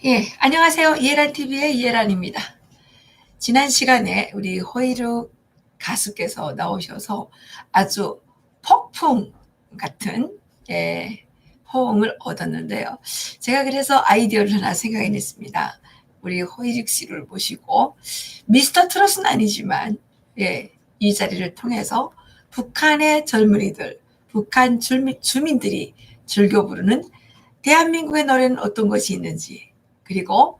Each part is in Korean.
예, 안녕하세요. 이해란TV의 이해란입니다. 지난 시간에 우리 호이루 가수께서 나오셔서 아주 폭풍 같은 호응을 얻었는데요. 제가 그래서 아이디어를 하나 생각해냈습니다. 우리 호이루 씨를 모시고 미스터 트롯은 아니지만 이 자리를 통해서 북한의 젊은이들, 북한 주민들이 즐겨 부르는 대한민국의 노래는 어떤 것이 있는지, 그리고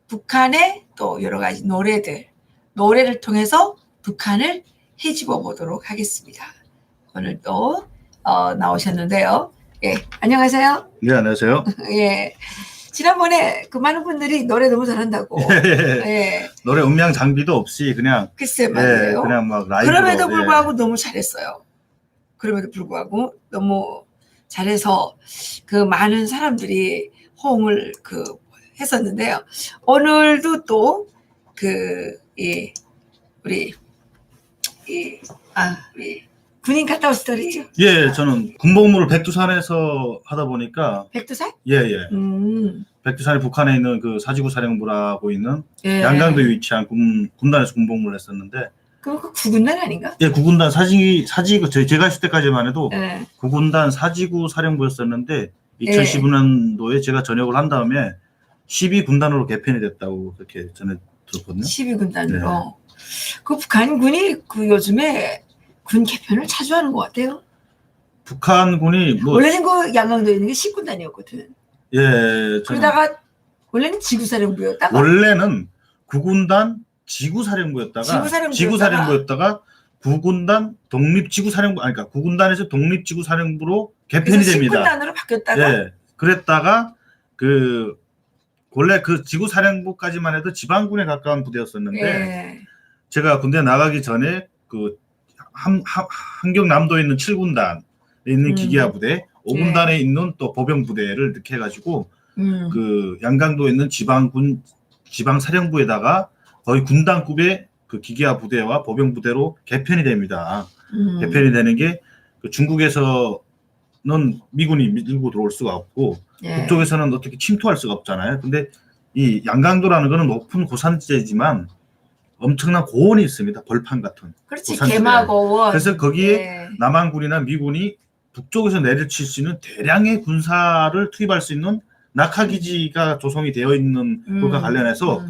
북한의 또 여러 가지 노래를 통해서 북한을 헤집어 보도록 하겠습니다. 오늘도 나오셨는데요. 예, 안녕하세요. 네, 안녕하세요. 예, 지난번에 그 많은 분들이 노래 너무 잘한다고. 예. 노래 음량 장비도 없이 그냥 글쎄 말이에요. 그냥 막 라이브로. 그럼에도 불구하고 너무 잘했어요. 그럼에도 불구하고 너무 잘해서 그 많은 사람들이 호응을 했었는데요. 오늘도 또 우리 군인 갔다 오시더랬죠? 예, 저는 군복무를 백두산에서 하다 보니까. 백두산? 예. 백두산이 북한에 있는 그 사지구 사령부라고 있는 양강도에 위치한 군단에서 군복무를 했었는데. 그럼 그 구군단 아닌가? 예, 구군단 사지구 제가 있을 때까지만 해도 구군단 사지구 사령부였었는데 2015년도에 제가 전역을 한 다음에 12군단으로 개편이 됐다고 그렇게 전에 들었거든요. 12군단으로. 그 북한군이 요즘에 군 개편을 자주 하는 것 같아요. 북한군이 원래는 그 양강도에 있는 게 10군단이었거든. 예. 그러다가 원래는 지구사령부였다가. 원래는 구군단 지구사령부였다가 구군단 독립지구사령부, 그러니까 구군단에서 독립지구사령부로 개편이 됩니다. 10군단으로 바뀌었다가. 예. 그랬다가 원래 그 지구사령부까지만 해도 지방군에 가까운 부대였었는데 제가 군대 나가기 전에 그 한경남도에 있는 7군단에 있는 기계화 부대, 5군단에 있는 또 보병 부대를 넣게 해가지고 그 양강도에 있는 지방사령부에다가 거의 군단급의 그 기계화 부대와 보병 부대로 개편이 됩니다. 개편이 되는 게 중국에서는 미군이 밀고 들어올 수가 없고 북쪽에서는 어떻게 침투할 수가 없잖아요. 근데 이 양강도라는 거는 높은 고산지대지만 엄청난 고원이 있습니다. 벌판 같은. 그렇지, 개마고원. 그래서 거기에 남한군이나 미군이 북쪽에서 내려칠 수 있는 대량의 군사를 투입할 수 있는 낙하기지가 조성이 되어 있는 것과 관련해서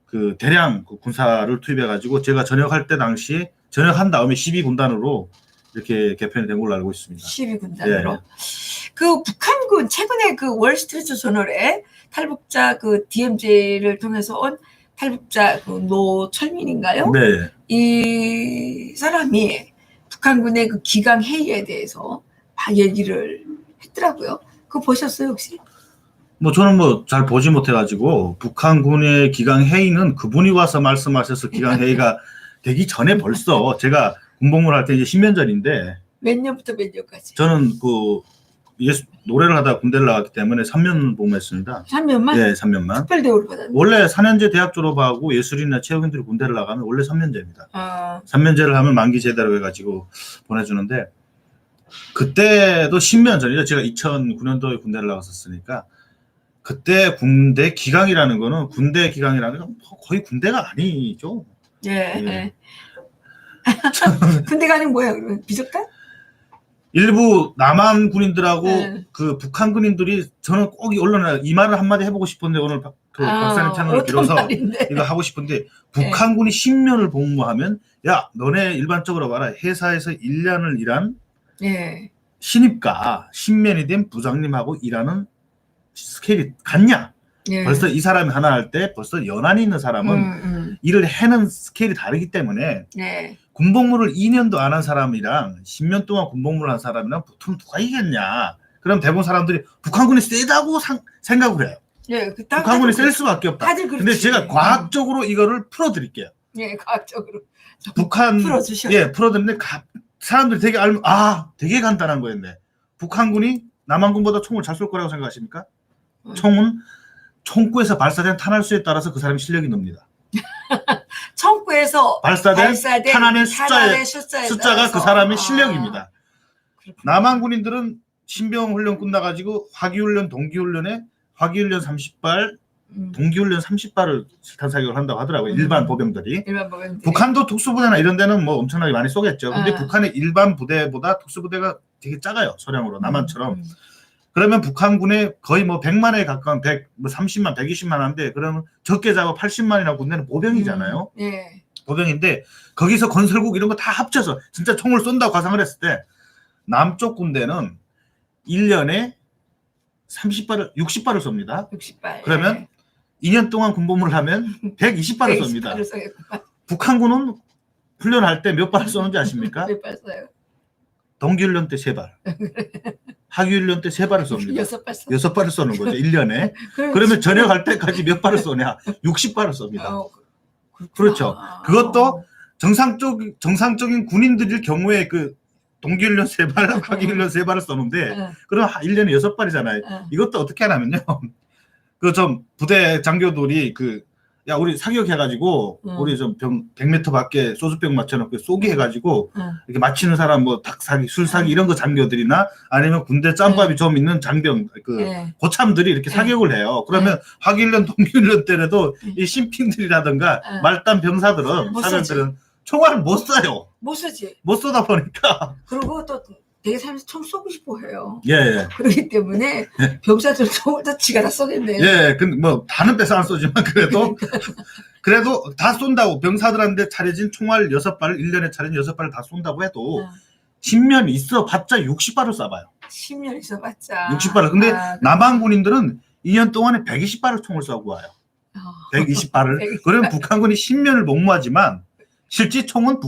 그 대량 군사를 투입해가지고 제가 전역할 때 당시에 전역한 다음에 12군단으로 이렇게 개편이 된 걸로 알고 있습니다. 12군단으로. 그 북한군 최근에 그 월스트리트 저널에 탈북자 DMZ를 통해서 온 탈북자 노철민인가요? 네. 이 사람이 북한군의 그 기강 회의에 대해서 막 얘기를 했더라고요. 그거 보셨어요 혹시? 저는 잘 보지 못해가지고 북한군의 기강 회의는 그분이 와서 말씀하셔서 기강 회의가 되기 전에 벌써 제가 군복무를 할 때 이제 10년 전인데. 몇 년부터 몇 년까지? 저는 노래를 하다 군대를 나갔기 때문에 3년 복무했습니다. 3년만? 예, 3년만. 특별대우를 받았는데. 원래 4년제 대학 졸업하고 예술인이나 체육인들이 군대를 나가면 원래 3년제입니다. 3년제를 하면 만기 제대로 해가지고 보내주는데 그때도 10년 전이죠. 제가 2009년도에 군대를 나갔었으니까 그때 군대 기강이라는 거는 거의 군대가 아니죠. 예. 군대가 아닌 뭐야 그러면? 비석단? 일부 남한 군인들하고 그 북한 군인들이 저는 꼭 이 언론에 이 말을 한마디 해보고 싶은데 오늘 박사님 채널을 빌어서 이거 하고 싶은데 북한군이 10년을 복무하면 야 너네 일반적으로 봐라 회사에서 1년을 일한 신입과 10년이 된 부장님하고 일하는 스케일이 같냐? 벌써 이 사람이 하나 할 때 벌써 연한이 있는 사람은 일을 해는 스케일이 다르기 때문에 군복무를 2년도 안 한 사람이랑 10년 동안 군복무를 한 사람이랑 붙으면 누가 이겼냐? 그럼 대부분 사람들이 북한군이 세다고 생각을 해요. 북한군이 셀 수밖에 없다. 근데 제가 과학적으로 이거를 풀어드릴게요. 과학적으로. 풀어주셔. 풀어드리는데 사람들이 되게 알면 되게 간단한 거였네. 북한군이 남한군보다 총을 잘 쏠 거라고 생각하십니까? 총은 총구에서 발사된 탄알수에 따라서 그 사람의 실력이 늡니다. 총구에서 발사된 탄환의 숫자가 그 사람의 실력입니다. 남한 군인들은 신병 훈련 끝나가지고 화기훈련, 동기훈련에 화기훈련 30발, 동기훈련 30발을 실탄 사격을 한다고 하더라고요. 일반 보병들이. 일반 보병들이. 북한도 특수부대나 이런 데는 뭐 엄청나게 많이 쏘겠죠. 근데 북한의 일반 부대보다 특수부대가 되게 작아요. 소량으로 남한처럼. 그러면 북한군에 거의 뭐 100만에 가까운 30만, 120만 한데 그러면 적게 잡아 80만이나 군대는 보병이잖아요. 예. 보병인데 거기서 건설국 이런 거 다 합쳐서 진짜 총을 쏜다고 가상을 했을 때 남쪽 군대는 1년에 30발을 60발을 쏩니다. 60발. 그러면 2년 동안 군복무를 하면 120발을 쏩니다. 북한군은 훈련할 때 몇 발을 쏘는지 아십니까? 몇 발 쏴요? 동기훈련 때 3발. 하기훈련 때 3발을 쏩니다. 6발을 쏘는 거죠. 1년에. 그러면 전역할 때까지 몇 발을 쏘냐? 60발을 쏩니다. 그렇죠. 그것도 정상적인 군인들일 경우에 그 동기훈련 3발, 하기훈련 3발을 쏘는데 그럼 1년에 6발이잖아요. 이것도 어떻게 하냐면요. 그 좀 부대 장교들이 야 우리 사격해가지고 우리 좀 100m 밖에 소주병 맞춰놓고 쏘기 해가지고 이렇게 맞히는 사람 뭐 닭사기, 술사기 이런 거 장교들이나 아니면 군대 짬밥이 좀 있는 장병 고참들이 이렇게 사격을 해요. 그러면 하기훈련, 동기훈련 때라도 이 신핑들이라든가 말단 병사들은 사관들은 총알을 못 쏴요. 못 쏘지. 못 쏘다 보니까. 그리고 또 되게 살면서 총 쏘고 싶어 해요. 예. 그렇기 때문에 병사들 총을 다 지가 다 쏘겠네. 예, 근데 뭐 다는 뺏어 안 쏘지만 그래도 다 쏜다고 병사들한테 차려진 총알 6발을 1년에 차려진 6발을 다 쏜다고 해도 10년 있어 봤자 60발을 쏴봐요. 10년 있어 봤자. 60발을. 근데 남한 군인들은 2년 동안에 120발을 총을 쏘고 와요. 120발을. 그러면 북한군이 10년을 복무하지만 실제 총은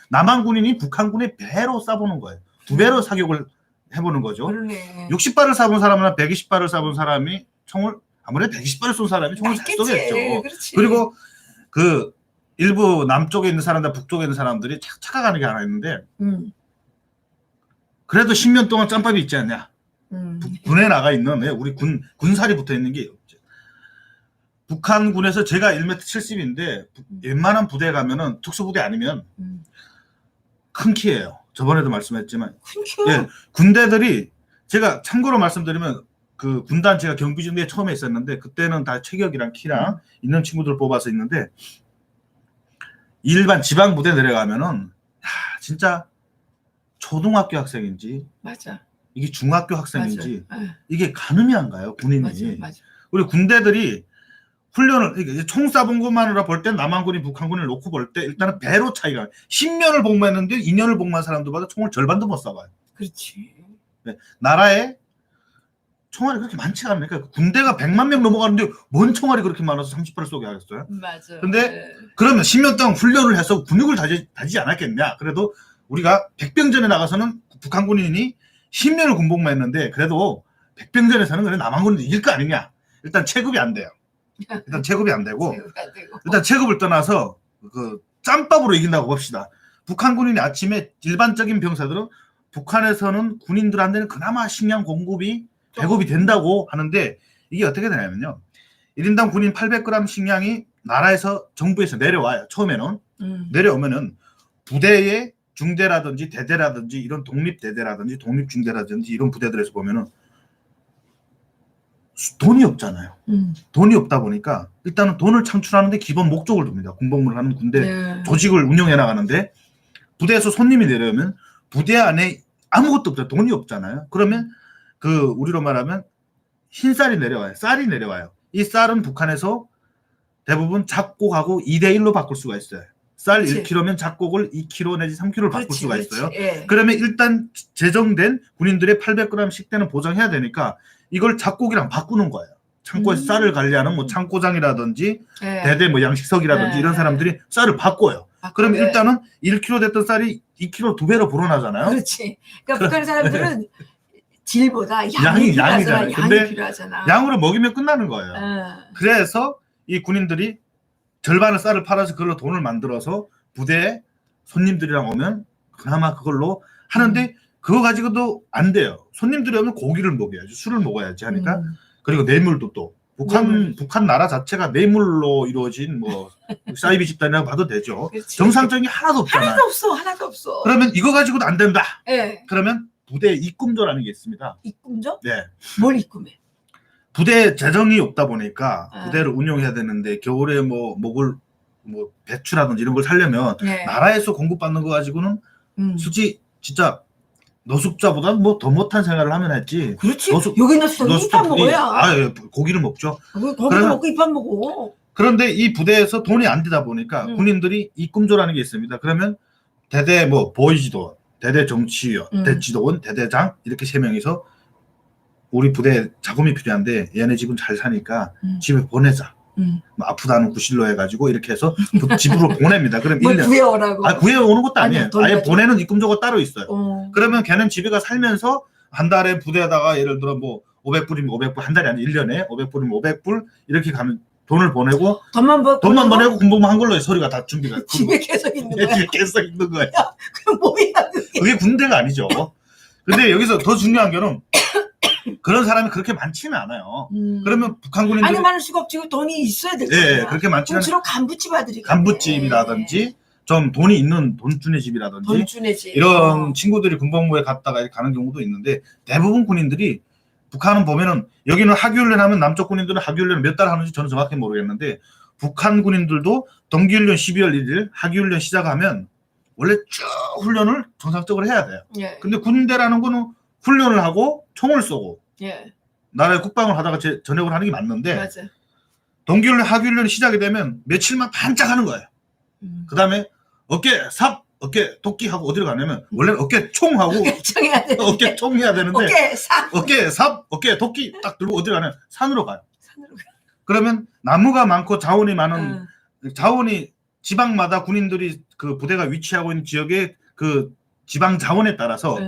남한 군인이 북한군의 배로 쏴보는 거예요. 2배로 사격을 해보는 거죠. 그러네. 60발을 쏴본 사람이나 120발을 쏴본 사람이 총을 아무래도 120발을 쏜 사람이 총을 잘 쏘겠죠. 그렇지. 그리고 그 일부 남쪽에 있는 사람들, 북쪽에 있는 사람들이 착각하는 게 하나 있는데 그래도 10년 동안 짬밥이 있지 않냐. 군에 나가 있는 우리 군살이 붙어 있는 게 없죠. 북한군에서 제가 1m 70인데 웬만한 부대에 가면은 특수부대 아니면 큰 키예요. 저번에도 말씀했지만 예, 군대들이 제가 참고로 말씀드리면 그 군단 제가 경비중대에 처음에 있었는데 그때는 다 체격이랑 키랑 있는 친구들 뽑아서 있는데 일반 지방 부대 내려가면은 진짜 초등학교 학생인지 맞아. 이게 중학교 학생인지 맞아. 이게 가늠이 안 가요 군인이. 맞아. 우리 군대들이 훈련을 총 쏴본 것만으로 볼 때 남한군이 북한군을 놓고 볼 때 일단은 배로 차이가 10년을 복무했는데 2년을 복무한 사람들보다 총을 절반도 못 쏴봐요. 그렇지. 네, 나라에 총알이 그렇게 많지가 않으니까 군대가 100만 명 넘어가는데 뭔 총알이 그렇게 많아서 30발을 쏘게 하겠어요? 맞아. 근데 그러면 10년 동안 훈련을 해서 근육을 다지지 않았겠냐? 그래도 우리가 백병전에 나가서는 북한 군인이 10년을 군복무했는데 그래도 백병전에서는 그래 남한군이 이길 거 아니냐? 일단 체급이 안 돼요. 일단 체급이 안 되고 일단 체급을 떠나서 그 짬밥으로 이긴다고 봅시다. 북한 군인이 아침에 일반적인 병사들은 북한에서는 군인들한테는 그나마 식량 공급이 배급이 된다고 하는데 이게 어떻게 되냐면요. 1인당 군인 800g 식량이 나라에서 정부에서 내려와요. 처음에는 내려오면은 부대의 중대라든지 대대라든지 이런 독립대대라든지 독립중대라든지 이런 부대들에서 보면은 돈이 없잖아요. 돈이 없다 보니까 일단은 돈을 창출하는데 기본 목적을 둡니다. 군복무를 하는 군대 조직을 운영해 나가는데 부대에서 손님이 내려오면 부대 안에 아무것도 없죠. 돈이 없잖아요. 그러면 그 우리로 말하면 흰쌀이 내려와요. 쌀이 내려와요. 이 쌀은 북한에서 대부분 작곡하고 2대1로 바꿀 수가 있어요. 쌀 그렇지. 1kg면 작곡을 2kg 내지 3kg를 바꿀 수가 있어요. 예. 그러면 일단 제정된 군인들의 800g 식대는 보장해야 되니까 이걸 작곡이랑 바꾸는 거예요. 창고에서 쌀을 관리하는 뭐 창고장이라든지 대대 뭐 양식석이라든지 이런 사람들이 쌀을 바꿔요. 그럼 일단은 1kg 됐던 쌀이 2kg 2배로 불어나잖아요. 그렇지. 그러니까 북한 사람들은 질보다 양이 양이잖아요. 근데 필요하잖아. 양으로 먹이면 끝나는 거예요. 그래서 이 군인들이 절반의 쌀을 팔아서 그걸로 돈을 만들어서 부대에 손님들이랑 오면 그나마 그걸로 하는데 그거 가지고도 안 돼요. 손님들이 오면 고기를 먹여야지, 술을 먹어야지 하니까 그리고 뇌물도 또 북한 나라 자체가 뇌물로 이루어진 뭐 사이비 집단이라고 봐도 되죠. 그렇지. 정상적인 게 하나도 없잖아요. 하나도 없어. 그러면 이거 가지고도 안 된다. 네. 그러면 부대 입금조라는 게 있습니다. 입금조? 네. 뭘 입금해? 부대 재정이 없다 보니까 부대를 운용해야 되는데 겨울에 뭐 먹을 뭐 배추라든지 이런 걸 사려면 나라에서 공급받는 거 가지고는 솔직히 진짜 노숙자보다 뭐 더 못한 생활을 하면 했지. 그렇지. 여기 노숙자는 잎밥 먹어야. 예, 고기를 먹죠. 고기를 먹고 잎밥 먹어. 그런데 이 부대에서 돈이 안 되다 보니까 군인들이 입금조라는 게 있습니다. 그러면 대대 뭐 보이지도원, 대대 정치위원, 대지도원, 대대장 이렇게 3명이서 우리 부대에 자금이 필요한데 얘네 집은 잘 사니까 집에 보내자. 뭐 아프다는 구실로 해가지고 이렇게 해서 집으로 보냅니다. 그럼 뭐 1년. 구해오라고. 구해오는 것도 아니에요. 아예 보내는 입금조가 따로 있어요. 그러면 걔는 집에 가 살면서 한 달에 부대에다가 예를 들어 뭐 500불이면 500불, 한 달이 아니라 1년에 500불이면 500불 이렇게 가면 돈을 보내고 돈만 보내고 군복무 한 걸로 서류가 다 준비가 집에 계속 있는 거야. 집에 계속 있는 거야. 그럼 뭐야 그게 군대가 아니죠. 근데 여기서 더 중요한 거는 그런 사람이 그렇게 많지는 않아요. 그러면 북한 군인들이 아니 많을 수가 없지. 돈이 있어야 될 거야. 네, 그렇게 많지는 주로 간부집 아들이 간부집이라든지 좀 돈이 있는 돈주네 집이라든지 돈주네 집 이런 친구들이 군복무에 갔다가 가는 경우도 있는데 대부분 군인들이 북한은 보면은 여기는 하기훈련 하면 남쪽 군인들은 하기훈련 몇 달 하는지 저는 정확히 모르겠는데 북한 군인들도 동기훈련 12월 1일 하기훈련 시작하면 원래 쭉 훈련을 정상적으로 해야 돼요. 근데 군대라는 거는 훈련을 하고 총을 쏘고 나라의 국방을 하다가 전역을 하는 게 맞는데 맞아. 동기훈련 하기훈련이 시작이 되면 며칠만 반짝하는 거예요. 그 다음에 어깨 삽 어깨 도끼하고 어디로 가냐면 원래는 어깨 총하고 어깨 총 해야 되는데 어깨 삽 어깨 도끼 딱 들고 어디로 가냐면 산으로 가요. 그러면 나무가 많고 자원이 많은 자원이 지방마다 군인들이 그 부대가 위치하고 있는 지역의 그 지방 자원에 따라서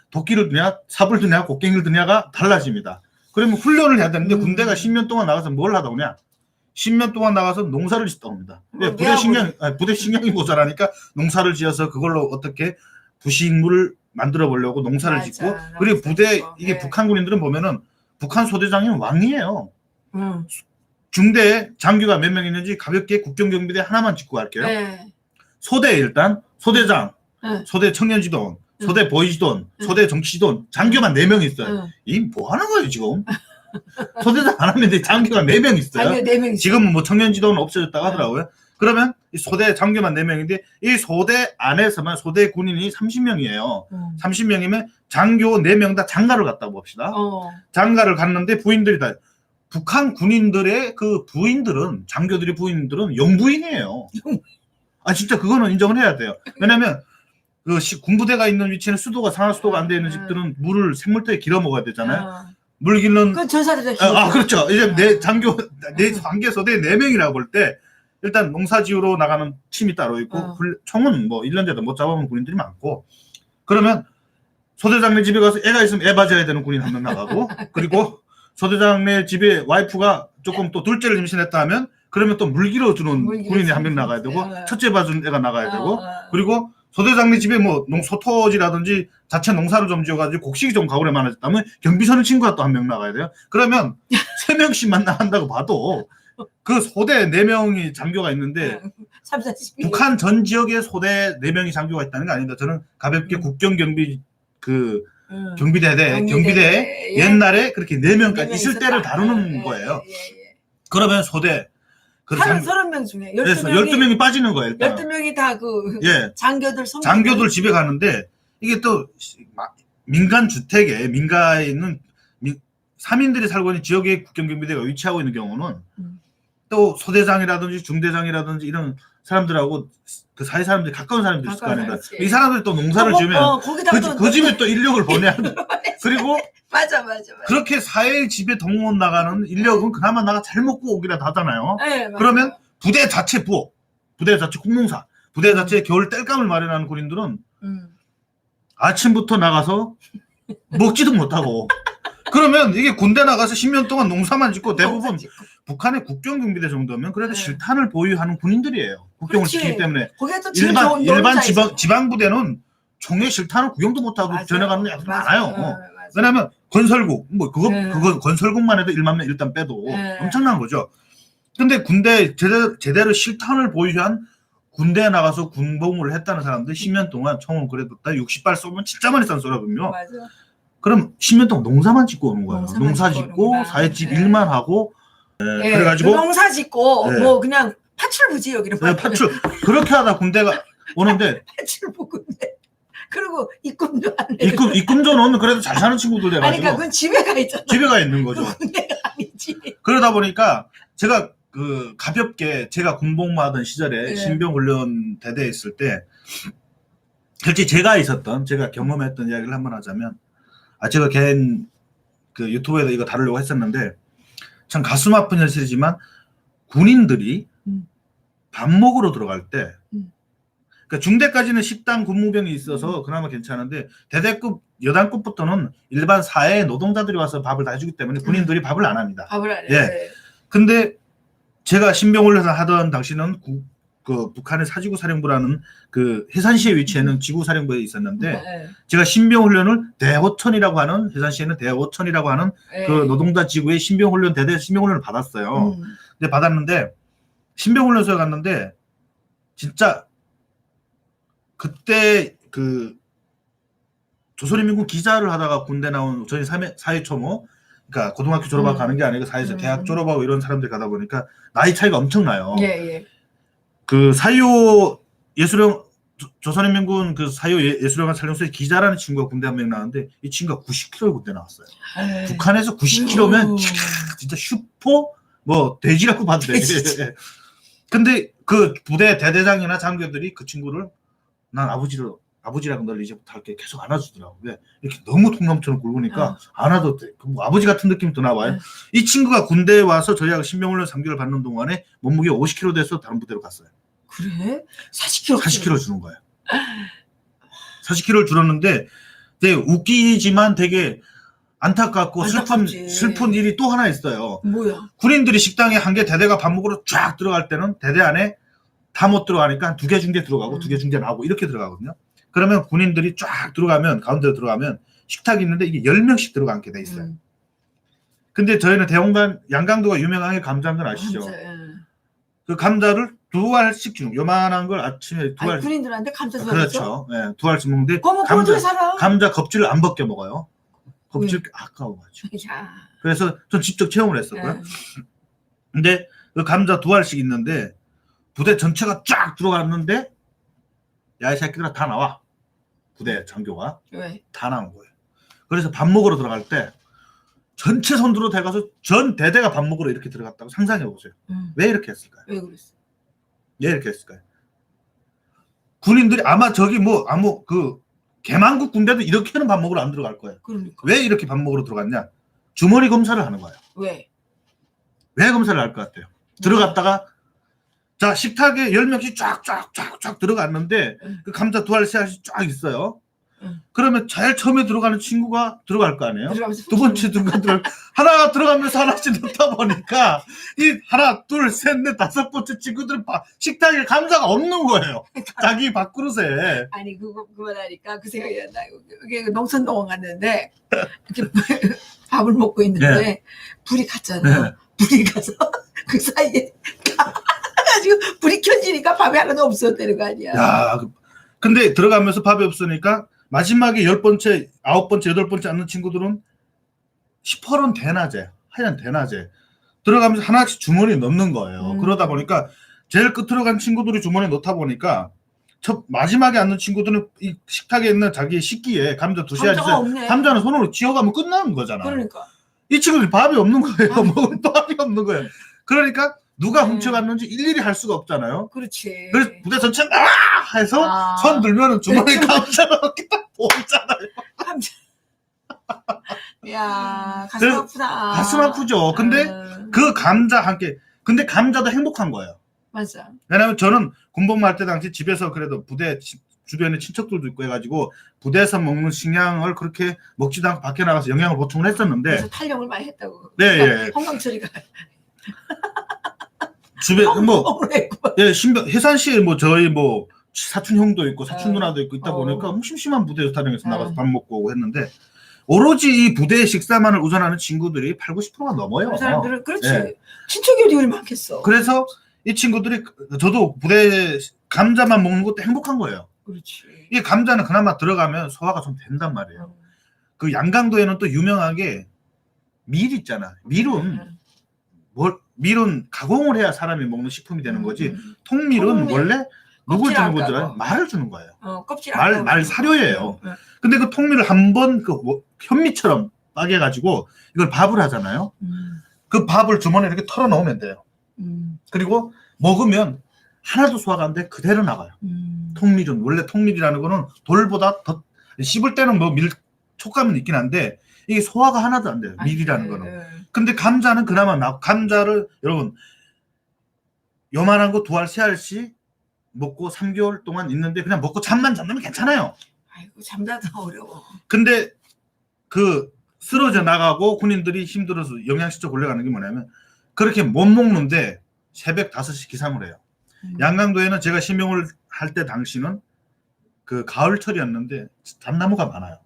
도끼를 드냐 삽을 드냐 곡괭이를 드냐가 달라집니다. 그러면 훈련을 해야 되는데 군대가 10년 동안 나가서 뭘 하다 오냐 10년 동안 나가서 농사를 짓다 옵니다. 부대 식량이 모자라니까 농사를 지어서 그걸로 어떻게 부식물을 만들어 보려고 농사를 짓고 그리고 부대 이게 북한 군인들은 보면은 북한 소대장이 왕이에요. 중대에 장교가 몇 명 있는지 가볍게 국경경비대 하나만 짚고 갈게요. 소대 일단 소대장, 소대 청년지도원, 소대 보이지도원, 소대 정치지도원 장교만 4명 있어요. 이 뭐 하는 거예요 지금? 소대장 안 하면 장교가 4명 있어요. 지금은 뭐 청년지도는 없어졌다고 하더라고요. 그러면 이 소대 장교만 4명인데 이 소대 안에서만 소대 군인이 30명이에요. 30명이면 장교 4명 다 장가를 갔다고 봅시다. 장가를 갔는데 부인들이 다 북한 군인들의 그 부인들은 장교들의 부인들은 영부인이에요. 아 진짜 그거는 인정을 해야 돼요. 왜냐면 그 군부대가 있는 위치는 수도가 상하수도가 안 되어 있는 집들은 물을 생물터에 길어 먹어야 되잖아요. 물기는 그 전사들이 그렇죠. 이제 내 장교 내 관계소대 4명이라고 볼 때 일단 농사지으러 나가는 팀이 따로 있고 총은 뭐 1년제도 못 잡아본 군인들이 많고 그러면 소대장네 집에 가서 애가 있으면 애 봐줘야 되는 군인 1명 나가고 그리고 소대장네 집에 와이프가 조금 또 둘째를 임신했다 하면 그러면 또 물기로 주는 군인이 1명 나가야 되고 첫째 봐주는 애가 나가야 되고 그리고 소대장네 집에 뭐 소토지라든지 자체 농사를 좀 지어가지고 곡식이 좀 가을에 많아졌다면 경비서는 친구가 또 1명 나가야 돼요. 그러면 3명씩만 나간다고 봐도 그 소대 4명이 장교가 있는데 북한 전 지역에 소대 4명이 장교가 있다는 게 아닙니다. 저는 가볍게 국경경비 그 경비대 옛날에 그렇게 4명까지 있을 때를 다루는 거예요. 그러면 소대 30명 중에 12명이 빠지는 거예요. 일단. 12명이 다 장교들 집에 가는데 이게 또 민간 주택에 민가에 있는 3인들이 살고 있는 지역의 국경경비대가 위치하고 있는 경우는 또 소대장이라든지 중대장이라든지 이런 사람들하고 그 사이 사람들이 가까운 사람들이 있을 거 아닙니까? 이 사람들이 또 농사를 지으면 그 집에 또 인력을 보내야 돼. 그리고 맞아. 그렇게 4일 집에 동원 나가는 인력은 그나마 나가 잘 먹고 오기라도 하잖아요. 그러면 부대 자체 부엌, 부대 자체 국농사, 부대 자체 겨울 땔감을 마련하는 군인들은 아침부터 나가서 먹지도 못하고 그러면 이게 군대 나가서 10년 동안 농사만 짓고 대부분 북한의 국경경비대 정도면 그래도 실탄을 보유하는 군인들이에요. 국경을 지키기 때문에 일반 지방부대는 총에 실탄을 구경도 못하고 전해가는 애들 많아요. 왜냐하면 건설국 그거 건설국만 해도 1만 명 일단 빼도 엄청난 거죠. 근데 군대 제대로 실탄을 보유한 군대에 나가서 군복무를 했다는 사람들 10년 동안 총을 그래도 60발 쏘면 진짜 많이 쏜 소리거든요. 그럼 10년 동안 농사만 짓고 오는 거예요. 농사 짓고 짓고 사회집 일만 하고 그래가지고 농사 짓고 뭐 그냥 파출부지 여기는. 파출 그렇게 하다 군대가 오는데 파출부 군대. 그리고 입금도 안 해. 입금전 오면 그래도 잘 사는 친구들 돼가지고. 아니, 그러니까 그건 집에 가 있잖아. 집에 가 있는 거죠. 군대가 아니지. 그러다 보니까 제가 그 가볍게 제가 군복무하던 시절에 신병훈련 대대에 있을 때 실제 제가 경험했던 이야기를 한번 하자면 제가 개인 그 유튜브에서 이거 다루려고 했었는데 참 가슴 아픈 현실이지만 군인들이 밥 먹으러 들어갈 때 그러니까 중대까지는 식당 군무병이 있어서 그나마 괜찮은데 대대급 여단급부터는 일반 사회 노동자들이 와서 밥을 다 해주기 때문에 군인들이 밥을 안 합니다. 밥을 안 해. 예. 근데 제가 신병훈련을 하던 당시는 그 북한의 사지구 사령부라는 그 해산시에 위치하는 지구 사령부에 있었는데 제가 신병훈련을 대호천이라고 하는 해산시에는 대호천이라고 하는 그 노동자 지구의 신병훈련 대대 신병훈련을 받았어요. 근데 받았는데 신병훈련소에 갔는데 진짜 그때 그 조선인민군 기자를 하다가 군대 나온 저희 사회초모 그러니까 고등학교 졸업하고 가는 게 아니고 사회에서 대학 졸업하고 이런 사람들 가다 보니까 나이 차이가 엄청나요. 그 사유 예수령 조선인민군 그 사유 예수령관 촬영소에 기자라는 친구가 군대 한 명 나왔는데 이 친구가 90kg 군대 나왔어요. 북한에서 90kg면 진짜 슈퍼 뭐 돼지라고 봐도 돼. 근데 그 부대 대대장이나 장교들이 그 친구를 난 아버지라고 널 이제부터 할게 계속 안아주더라고. 왜 이렇게 너무 통나무처럼 굵으니까 안아도 돼. 뭐 아버지 같은 느낌이 더 나와요. 이 친구가 군대에 와서 저희하고 신병훈련 3개월 받는 동안에 몸무게가 50kg 돼서 다른 부대로 갔어요. 그래? 40kg 주는 거예요. 40kg를 줄었는데 되게 웃기지만 되게 안타깝고 슬픈 일이 또 하나 있어요. 뭐야? 군인들이 식당에 한 개 대대가 밥 먹으러 쫙 들어갈 때는 대대 안에 다 못 들어가니까 2개 중대 들어가고 2개 중대 나오고 이렇게 들어가거든요. 그러면 군인들이 쫙 들어가면 가운데로 들어가면 식탁이 있는데 이게 10명씩 들어가게 돼 있어요. 근데 저희는 대홍단 양강도가 유명한 게 감자인 건 아시죠? 그 감자를 2알씩 주는 요만한 걸 아침에 2알 군인들한테 감자 줘. 그렇죠. 네, 2알씩 먹는데 감자 껍질을 안 벗겨 먹어요. 껍질 아까워가지고. 그래서 전 직접 체험을 했었고요. 근데 그 감자 2알씩 있는데 부대 전체가 쫙 들어갔는데 야 이 새끼들아 다 나와. 부대 장교가 다 나온 거예요. 그래서 밥 먹으러 들어갈 때 전체 선두로 돼가서 전 대대가 밥 먹으러 이렇게 들어갔다고 상상해 보세요. 왜 이렇게 했을까요? 왜 그랬어? 왜 이렇게 했을까요? 군인들이 아마 저기 뭐 아무 그 개만국 군대도 이렇게는 밥 먹으러 안 들어갈 거예요. 그러니까. 왜 이렇게 밥 먹으러 들어갔냐? 주머니 검사를 하는 거예요. 왜 검사를 할 것 같아요? 들어갔다가 자 식탁에 10명씩 쫙 들어갔는데 그 감자 2알씩 쫙 있어요. 그러면 제일 처음에 들어가는 친구가 들어갈 거 아니에요? 두 번째 들어갈 하나가 들어가면서 하나씩 넣다 보니까 이 하나 둘 셋 넷 다섯 번째 친구들은 식탁에 감자가 없는 거예요. 자기 밥그릇에. 아니 그만하니까 그 생각이 난다. 이게 농촌농원 갔는데 이렇게 밥을 먹고 있는데 불이 갔잖아요. 불이 가서 그 사이에 가지고 불이 켜지니까 밥이 하나도 없었다는 거 아니야. 야, 근데 들어가면서 밥이 없으니까 마지막에 10번째, 9번째, 8번째 앉는 친구들은 시퍼런 대낮에, 하얀 대낮에 들어가면서 하나씩 주머니에 넣는 거예요. 그러다 보니까 제일 끝으로 간 친구들이 주머니에 넣다 보니까 마지막에 앉는 친구들은 이 식탁에 있는 자기 식기에 감자 2씨앗 감자는 손으로 쥐어가면 끝나는 거잖아. 그러니까. 이 친구들이 밥이 없는 거예요. 먹을 밥이 없는 거예요. 그러니까 누가 훔쳐갔는지 일일이 할 수가 없잖아요. 그렇지. 그래서 부대 전체 나와! 해서 손 들면은 주머니에 감자가 이렇게 딱 보이잖아요. 감자. 야, 가슴 아프다. 가슴 아프죠. 근데 그 감자 한 개, 근데 감자도 행복한 거예요. 맞아. 왜냐면 저는 군복무할 때 당시 집에서 그래도 부대 주변에 친척들도 있고 해가지고 부대에서 먹는 식량을 그렇게 먹지도 않고 밖에 나가서 영양을 보충을 했었는데. 그래서 탈영을 많이 했다고. 네, 홍강철이가. 주변 해산시에 뭐 저희 뭐 사촌 형도 있고 사촌 누나도 있고 있다 보니까 뭐 심심한 부대에서 타령해서 나가서 밥 먹고 오고 했는데 오로지 이 부대의 식사만을 우선하는 친구들이 80~90%가 넘어요. 그 사람들은 그렇지. 친척이 어디 많겠어. 그래서 이 친구들이 저도 부대 감자만 먹는 것도 행복한 거예요. 그렇지. 이 감자는 그나마 들어가면 소화가 좀 된단 말이에요. 그 양강도에는 또 유명하게 밀 있잖아. 밀은 가공을 해야 사람이 먹는 식품이 되는 거지. 통밀은 원래 누굴 주는 거지? 말을 주는 거예요. 껍질 말 사료예요. 근데 그 통밀을 한번 그 현미처럼 빠개가지고 이걸 밥을 하잖아요. 그 밥을 주머니에 이렇게 털어 넣으면 돼요. 그리고 먹으면 하나도 소화가 안 돼. 그대로 나가요. 통밀은 원래 통밀이라는 거는 돌보다 더 씹을 때는 뭐 밀 촉감은 있긴 한데 이게 소화가 하나도 안 돼요. 밀이라는 거는. 근데 감자는 그나마 감자를 여러분 요만한 거 2알 3알씩 먹고 3개월 동안 있는데 그냥 먹고 잠만 잡으면 괜찮아요. 아이고 잠자도 어려워. 근데 그 쓰러져 나가고 군인들이 힘들어서 영양실조 걸려가는 게 뭐냐면 그렇게 못 먹는데 새벽 5시 기상을 해요. 양강도에는 제가 심용을 할 때 당시는 그 가을철이었는데 잣나무가 많아요.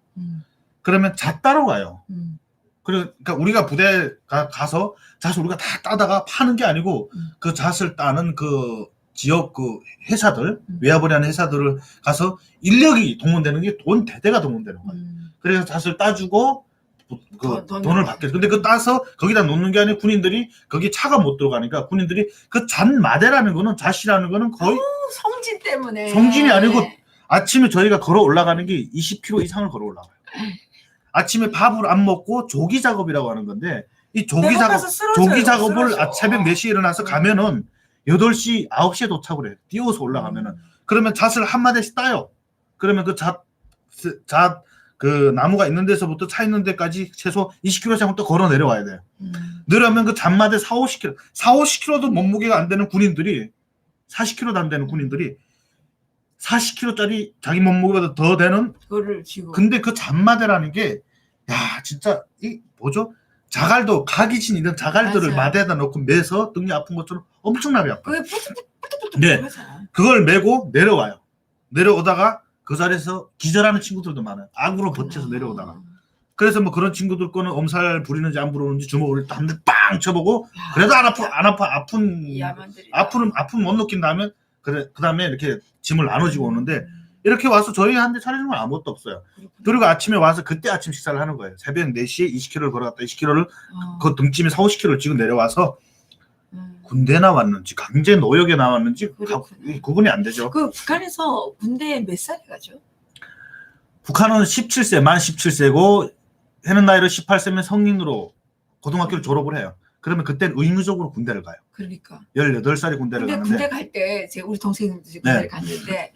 그러면 잣 따러 가요. 그러니까 우리가 부대 가서 잣을 우리가 다 따다가 파는 게 아니고 그 잣을 따는 그 지역 그 회사들 외화벌이하는 회사들을 가서 인력이 동원되는 게 돈 대대가 동원되는 거예요. 그래서 잣을 따주고 그 돈을 받겠죠. 근데 그 따서 거기다 놓는 게 아니고 군인들이 거기 차가 못 들어가니까 군인들이 그 잣마대라는 거는 잣이라는 거는 거의 성진 때문에 성진이 아니고 아침에 저희가 걸어 올라가는 게 20km 이상을 걸어 올라가요. 아침에 밥을 안 먹고 조기 작업이라고 하는 건데 이 조기 작업을 새벽 4시에 일어나서 가면은 8시, 9시에 도착을 해요. 뛰어서 올라가면은. 그러면 잣을 한 마디씩 따요. 그러면 그 그 나무가 있는 데서부터 차 있는 데까지 최소 20km 이상은 또 걸어 내려와야 돼요. 내려오면 그 잣마대 40-50km, 40-50km도 몸무게가 안 되는 군인들이 40km도 안 되는 군인들이 40kg짜리 자기 몸무게보다 더 되는 그거를 쥐고. 근데 그 잣마대라는 게 야 진짜 이 뭐죠? 자갈도 각이진 이런 자갈들을 맞아. 마대에다 넣고 매서 등이 아픈 것처럼 엄청나게 아파요. 그게 뿌뚝뿌뚝뿌뚝 네. 하잖아. 그걸 메고 내려와요. 내려오다가 그 자리에서 기절하는 친구들도 많아요. 악으로 버텨서 내려오다가. 그래서 뭐 그런 친구들 거는 엄살 부리는지 안 부리는지 주먹을 한 대 빵 쳐보고 야, 그래도 안 아파 아픈 야만들이다. 아픈 못 느낀 다음에 그 다음에 이렇게 짐을 나눠지고 오는데 이렇게 와서 저희한테 차려주는 건 아무것도 없어요. 그리고 아침에 와서 그때 아침 식사를 하는 거예요. 새벽 4시에 20km를 걸어갔다 20km를 그 등짐에 40-50km를 지금 내려와서 군대 나왔는지 강제 노역에 나왔는지 구분이 안 되죠. 그 북한에서 군대에 몇 살에 가죠? 북한은 17세, 만 17세고 해는 나이로 18세면 성인으로 고등학교를 졸업을 해요. 그러면 그때는 의무적으로 군대를 가요. 그러니까. 18살에 군대를 가는데. 군대 갈 때 제가 우리 동생도 군대를 갔는데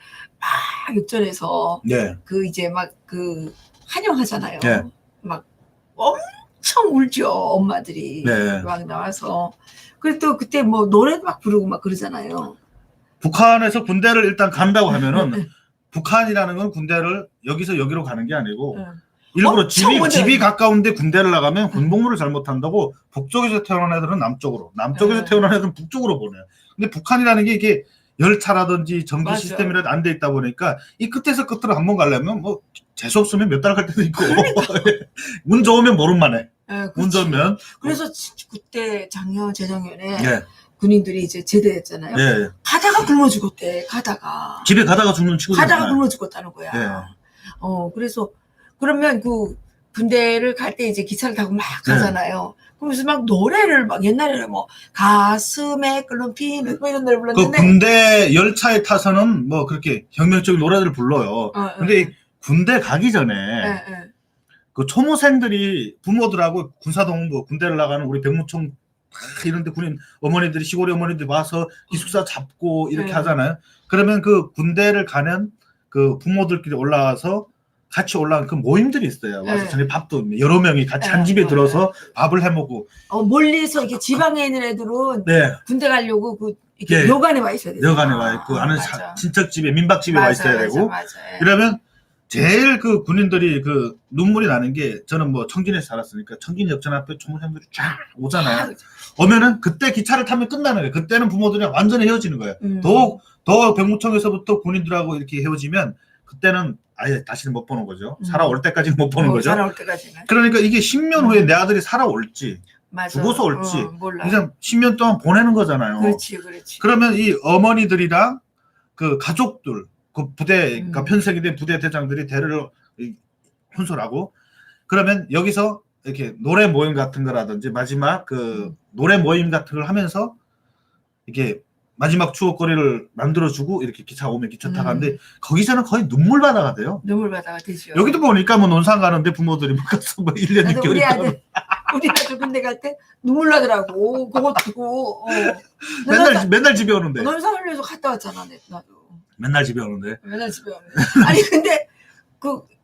막 육전에서 그 이제 막 그 환영하잖아요. 막 엄청 울죠 엄마들이 막 나와서. 그리고 또 그때 뭐 노래도 막 부르고 막 그러잖아요. 북한에서 군대를 일단 간다고 하면은 북한이라는 건 군대를 여기서 여기로 가는 게 아니고 일부러 집이 가까운데 군대를 나가면 군복무를 잘못한다고 북쪽에서 태어난 애들은 남쪽으로, 남쪽에서 태어난 애들은 북쪽으로 보내요. 근데 북한이라는 게 이게 열차라든지 전기 시스템이라도 안 돼 있다 보니까 이 끝에서 끝으로 한번 가려면 뭐 재수 없으면 몇 달 갈 때도 있고 운 좋으면 보름만에 운 좋으면. 그래서 그때 작년 재작년에 군인들이 이제 제대했잖아요. 가다가 굶어 죽었대. 가다가 집에 가다가 죽는 친구들 가다가 굶어 죽었다는 거야. 그래서 그러면 그 군대를 갈 때 이제 기차를 타고 막 가잖아요. 그러면서 막 노래를 막 옛날에는 뭐 가슴에 끓는 피 뭐 이런 노래 불렀는데 그 군대 열차에 타서는 뭐 그렇게 혁명적인 노래들을 불러요. 근데 군대 가기 전에 그 초모생들이 부모들하고 군사동부 군대를 나가는 우리 백무총 이런 데 군인 어머니들이 시골의 어머니들이 와서 기숙사 잡고 이렇게 하잖아요. 그러면 그 군대를 가는 그 부모들끼리 올라와서 같이 올라간 그 모임들이 있어요. 와서 저희 밥도 여러 명이 같이 한 집에 들어서 밥을 해 먹고. 멀리서 이렇게 지방에 있는 애들은 군대 가려고 그 이렇게 여관에 와 있어야 돼요. 여관에 와 있고 아는 친척집에 민박집에 와 있어야 되고. 이러면 제일 그 군인들이 그 눈물이 나는 게 저는 뭐 청진에서 살았으니까 청진 역전 앞에 총무생들이 쫙 오잖아요. 오면은 그때 기차를 타면 끝나는 거예요. 그때는 부모들이랑 완전히 헤어지는 거예요. 더 병무청에서부터 군인들하고 이렇게 헤어지면 그때는 아예 다시는 못 보는 거죠. 살아올 때까지는 못 보는 거죠. 살아올 때까지는. 그러니까 이게 10년 후에 내 아들이 살아올지 죽어서 올지 그냥 10년 동안 보내는 거잖아요. 그렇지. 그러면 이 어머니들이랑 그 가족들 그 부대 그러니까 편성이 된 부대 대장들이 대를 혼솔하고 그러면 여기서 이렇게 노래 모임 같은 거라든지 마지막 그 노래 모임 같은 걸 하면서 이렇게 마지막 추억거리를 만들어주고 이렇게 기차 오면 기차 타가는데 거기서는 거의 눈물바다가 돼요. 눈물바다가 되죠. 여기도 보니까 뭐 논산 가는데 부모들이 뭐 가서 뭐 1년 6개월 우리 아들 군대 갈 때 눈물 나더라고. 그거 두고. 맨날 집에 오는데. 논산 훈련소 갔다 왔잖아, 나도. 맨날 집에 오는데. 맨날 집에 오는데. 아니 근데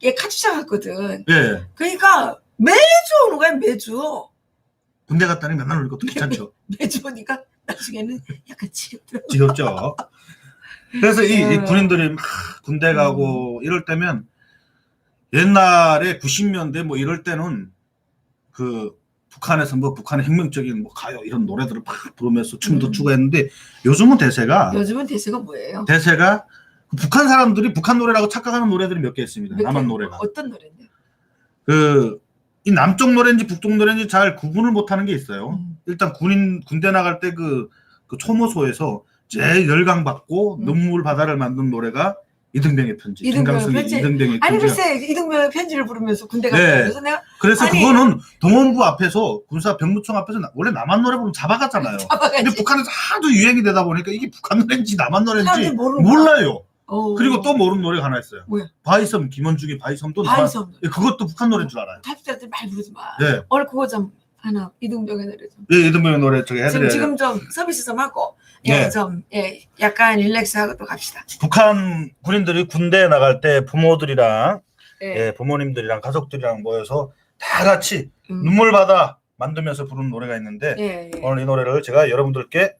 얘 카투사 갔거든. 예. 그러니까 매주 오는 거야, 매주. 군대 갔다니 맨날 오는 것도 괜찮죠. 매주 오니까 나중에는 약간 지겹더라고. 지겹죠. 그래서 이 군인들이 막 군대 가고 이럴 때면 옛날에 90년대 뭐 이럴 때는 그 북한에서 뭐 북한의 혁명적인 뭐 가요 이런 노래들을 막 부르면서 춤도 추고 했는데 요즘은 대세가 뭐예요? 대세가 북한 사람들이 북한 노래라고 착각하는 노래들이 몇 개 있습니다. 남한 노래가. 어떤 노래인데? 이 남쪽 노래인지 북쪽 노래인지 잘 구분을 못하는 게 있어요. 일단 군대 나갈 때 그 초모소에서 제일 열광받고 눈물 바다를 만든 노래가 이등병의 편지. 김강석의 이등병의 편지. 아니 글쎄 이등병의 편지를 부르면서 군대 갔다 그래서 내가 그래서 그거는 동원부 앞에서 군사 병무청 앞에서 원래 남한 노래 부르면 잡아갔잖아요. 근데 북한에서 하도 유행이 되다 보니까 이게 북한 노래인지 남한 노래인지 몰라요. 그리고 또 모르는 노래가 하나 있어요. 뭐야? 바이섬, 김원중의 바이섬도 바이섬. 그것도 북한 노래인 줄 알아요. 탈북자들 말 부르지 마. 네. 오늘 그거 좀 하나 이등병의 노래 좀. 예, 이등병의 노래 저기 해드려요. 지금 좀 서비스 좀 하고 네. 약간 릴렉스하고 또 갑시다. 북한 군인들이 군대에 나갈 때 부모들이랑 부모님들이랑 가족들이랑 모여서 다 같이 눈물바다 만들면서 부르는 노래가 있는데 오늘 이 노래를 제가 여러분들께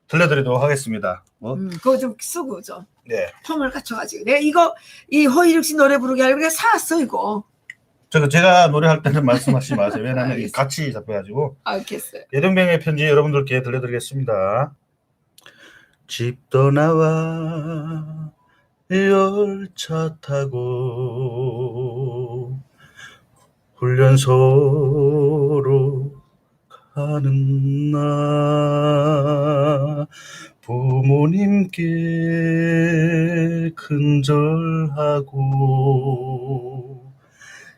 들려드리도록 하겠습니다. 그거 좀 쓰고 좀. 네. 폼을 갖춰가지고 내가 이 허일욱 씨 노래 부르게 하려고 내가 사왔어 이거. 제가 노래할 때는 말씀하시지 마세요. 왜냐하면 같이 잡혀가지고. 알겠어요. 이등병의 편지 여러분들께 들려드리겠습니다. 집 떠나와 열차 타고 훈련소로 가는 날 부모님께 근절하고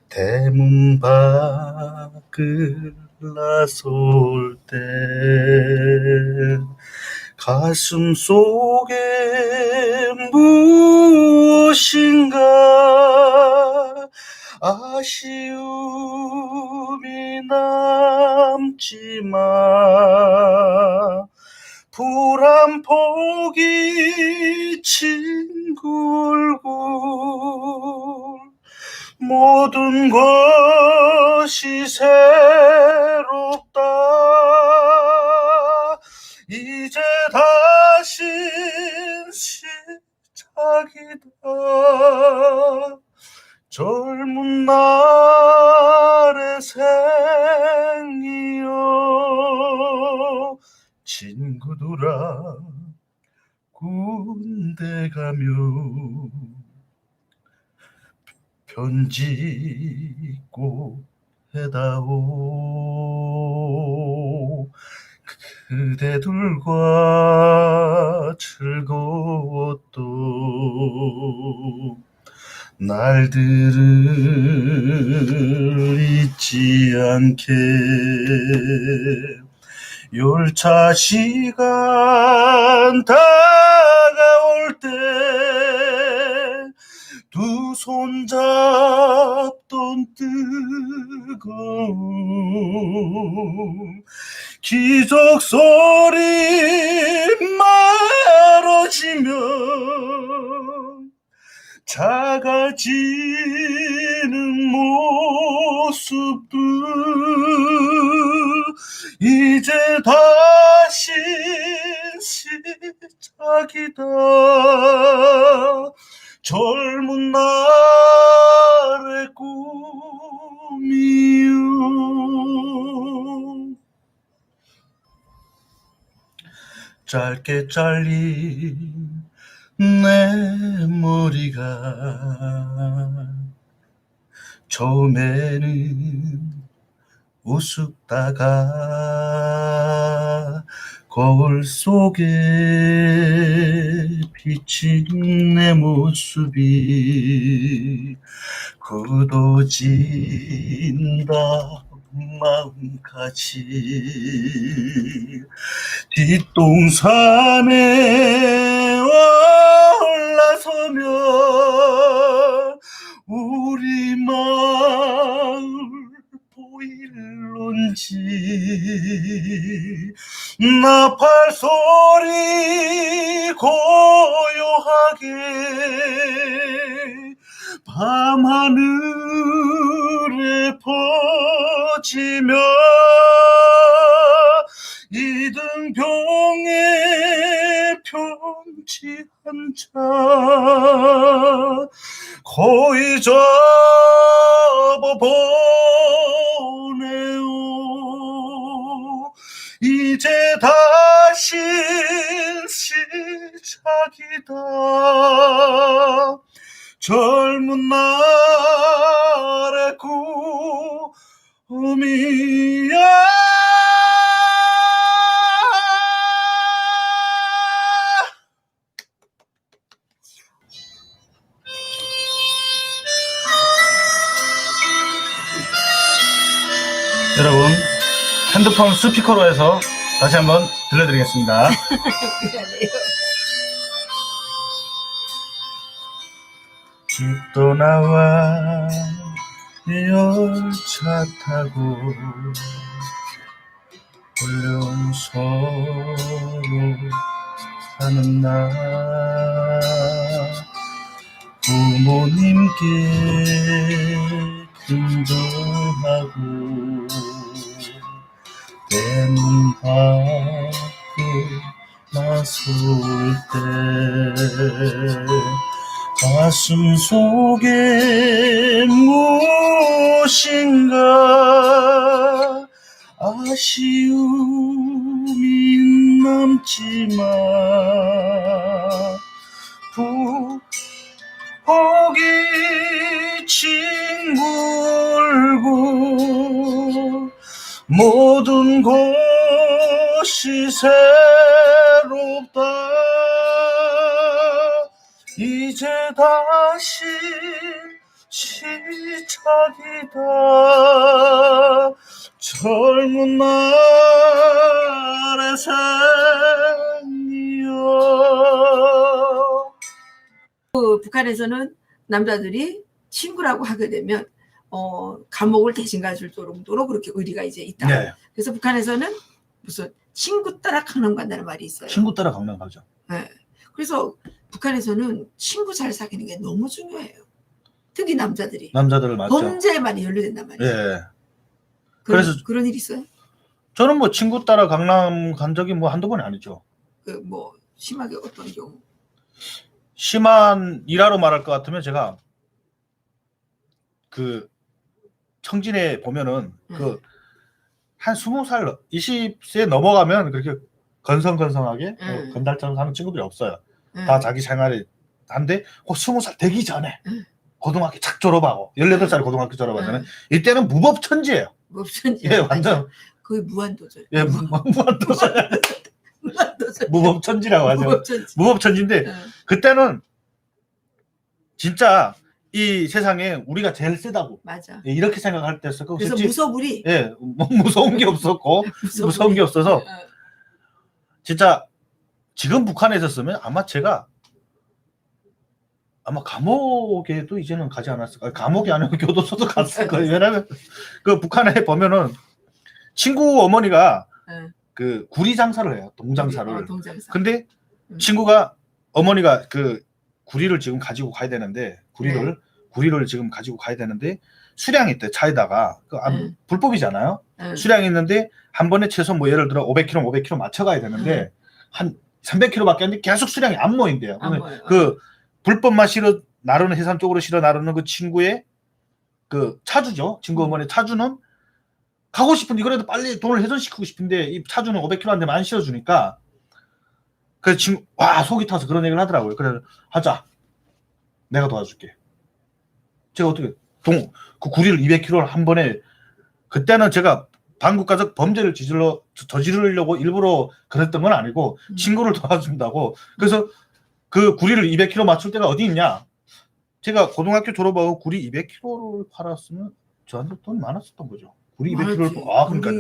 대문 밖을 나설 때 가슴 속에 무엇인가 아쉬움이 남지만 불안 포기 징굴굴 모든 것이 새롭다 이제 다시 시작이다 젊은 날의 생이여 친구들아 군대 가면 편지 꼭 해다오 그대들과 즐거웠던 날들을 잊지 않게 열차 시간 다가올 때 두 손 잡던 뜨거운 기적 소리 멀어지면 작아지는 모습들 이제 다시 시작이다 젊은 날의 꿈이요 짧게 잘린 내 머리가 처음에는 우습다가 거울 속에 비친 내 모습이 굳어진다 마음까지 뒷동산에 올라서면 우리 마을 보일런지 나팔 소리 고요하게 밤하늘에 퍼지며 이등병의 편지 한 장 거의 접어보네요. 이제 다시 시작이다. 젊은 날의 꿈이야. 여러분, 핸드폰 스피커로 해서 다시 한번 들려드리겠습니다. 미안해요. 집도 나와 열차 타고 훈련소로 가는 날 부모님께 근정하고 대문 밖에 나설 때 가슴 속에 무엇인가 아쉬움이 남지만 부엌이 뒹굴고 모든 곳이 새롭다. 이제 다시 시작이다. 젊은 날의 생이여. 북한에서는 남자들이 친구라고 하게 되면 감옥을 대신 가줄 정도로 그렇게 의리가 이제 있다. 네. 그래서 북한에서는 무슨 친구 따라 강남 간다는 말이 있어요. 친구 따라 강남 가죠. 네. 그래서 북한에서는 친구 잘 사귀는 게 너무 중요해요. 특히 남자들이. 남자들을 맞죠. 범죄에 많이 연루된단 말이에요. 예. 그래서 그런 일 있어요? 저는 뭐 친구 따라 강남 간 적이 뭐 한두 번이 아니죠. 그 뭐 심하게 어떤 경우? 심한 일화로 말할 것 같으면 제가 그 청진에 보면은 그 한 20살, 20세 넘어가면 그렇게 건성건성하게 건달처럼 사는 친구들이 없어요. 다 자기 생활이 한데 20살 되기 전에 고등학교 착 졸업하고 18살 고등학교 졸업하잖아요. 이때는 무법천지예요. 무법천지. 예, 완전 거의 무한도전. 예, 무한도전. 무한도전. 무법천지라고 하죠. 무법천지. 무법천지인데 그때는 진짜 이 세상에 우리가 제일 세다고 맞아. 예, 이렇게 생각할 때였었고 그래서 무서불이 예, 뭐 무서운 게 없었고 무서운 게 없어서 진짜 지금 북한에 있었으면 아마 제가 아마 감옥에도 이제는 가지 않았을까. 감옥이 아니고 교도소도 갔을 거예요. 왜냐면 그 북한에 보면은 친구 어머니가 그 구리 장사를 해요. 동장사를. 동장사. 근데 친구가 어머니가 그 구리를 지금 가지고 가야 되는데 구리를 지금 가지고 가야 되는데 수량이 있대 차에다가 그 불법이잖아요. 수량이 있는데 한 번에 최소 뭐 예를 들어 500kg, 500kg 맞춰가야 되는데 한 300kg밖에 안 돼. 계속 수량이 안 모인대요. 그 불법만 실어 나르는 해산 쪽으로 실어 나르는 그 친구의 그 차주죠. 친구 어머니 차주는 가고 싶은데 그래도 빨리 돈을 훼손시키고 싶은데 이 차주는 500kg 한 대만 안 실어주니까 그래서 친구 와 속이 타서 그런 얘기를 하더라고요. 그래서 하자. 내가 도와줄게. 제가 어떻게 그 구리를 200kg를 한 번에 그때는 제가 반국가적 범죄를 저지르려고 일부러 그랬던 건 아니고 친구를 도와준다고. 그래서 그 구리를 200kg 맞출 때가 어디 있냐? 제가 고등학교 졸업하고 구리 200kg를 팔았으면 저한테 돈이 많았었던 거죠. 구리 200kg를 그러니까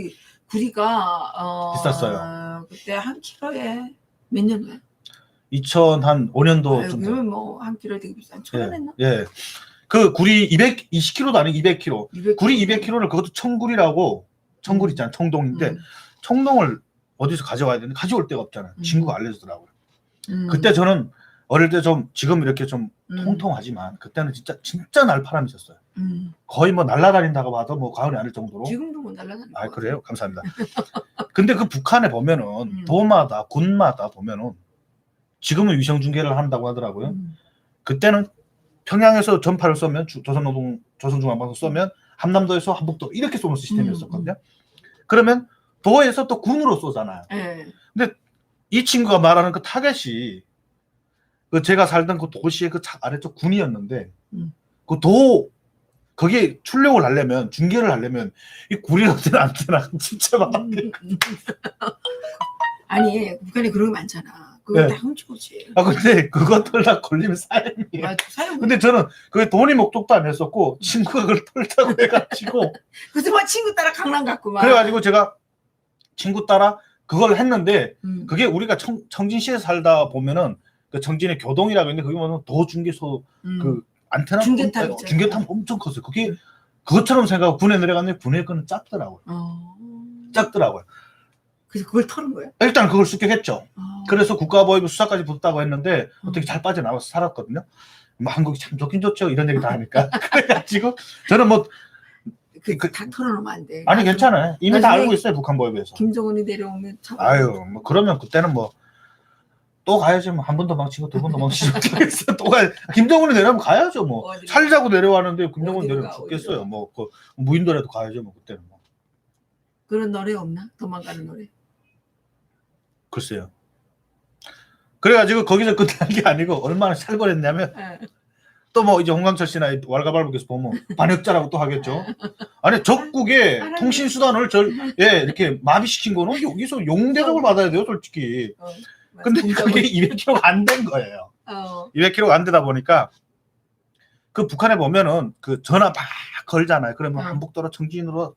구리가 비쌌어요. 그때 한 킬로에 몇 년도에? 2005년도 요즘 뭐한 킬로에 되게 비싼 1,000원 했나? 예. 그 구리 220kg도 아니고 200kg. 구리 200kg를 그것도 청구리라고 청구리 있잖아. 청동인데 청동을 어디서 가져와야 되는데 가져올 데가 없잖아요. 친구가 알려주더라고요. 그때 저는 어릴 때 좀 지금 이렇게 좀 통통하지만 그때는 진짜 날파람이 있었어요. 거의 뭐 날아다닌다고 봐도 뭐 과언이 아닐 정도로. 지금도 뭐 날아다니는. 아 그래요? 감사합니다. 근데 그 북한에 보면은 도마다 군마다 보면은 지금은 위성 중계를 한다고 하더라고요. 그때는 평양에서 전파를 쏘면 조선중앙방송 쏘면 함남도에서 한북도 이렇게 쏘는 시스템이었었거든요. 그러면 도에서 또 군으로 쏘잖아요. 근데 이 친구가 말하는 그 타겟이 그 제가 살던 그 도시의 그 아래쪽 군이었는데 그 거기에 출력을 하려면 중계를 하려면 이 구리가 어디나 안 되나 진짜 막 아니 북한에 그런 게 많잖아. 그거 다 훔치고지. 아 근데 그것들 다 걸리면 사형이에요. 맞아, 사형. 근데 저는 그게 돈이 목적도 아니었었고 친구가 그걸 털자고 해가지고 그래서 막 친구 따라 강남 갔구만. 그래가지고 제가 친구 따라 그걸 했는데 그게 우리가 청진시에 살다 보면은 그 청진의 교동이라고 있는데 거기 보면 도중계소 그 안테나 중계탑 엄청 컸어요. 그게 그것처럼 생각하고 군에 내려갔는데 군의 거는 작더라고요. 작더라고요. 그래서 그걸 털은 거예요? 일단 그걸 습격했죠. 그래서 국가보위부 수사까지 붙었다고 했는데 어떻게 잘 빠져나와서 살았거든요. 뭐 한국이 참 좋긴 좋죠. 이런 얘기 다 하니까. 그래가지고 저는 뭐 다 털어놓으면 안 돼. 아니 괜찮아요. 이미 다 알고 있어요. 북한보위부에서. 김정은이 내려오면 참. 아유 뭐 그러면 그때는 뭐 또 가야지 뭐 한 번도 망치고 두 번도 망치고 또 가. 김정은이 내려오면 가야죠 뭐. 살자고 내려왔는데 김정은 내려오면 죽겠어요. 뭐 그 무인도라도 가야죠 뭐 그때는 뭐. 그런 노래 없나? 도망가는 노래. 글쎄요. 그래가지고 거기서 끝난 게 아니고 얼마나 살벌했냐면 또 뭐 이제 홍강철 씨나 왈가발부께서 보면 반역자라고 또 하겠죠. 아니 적국의 통신수단을 이렇게 마비시킨 거는 여기서 용대접을 받아야 돼요 솔직히. 근데 그게 200km가 안 된 거예요. 200km가 안 되다 보니까 그 북한에 보면은 그 전화 막 걸잖아요. 그러면 한북도로 청진으로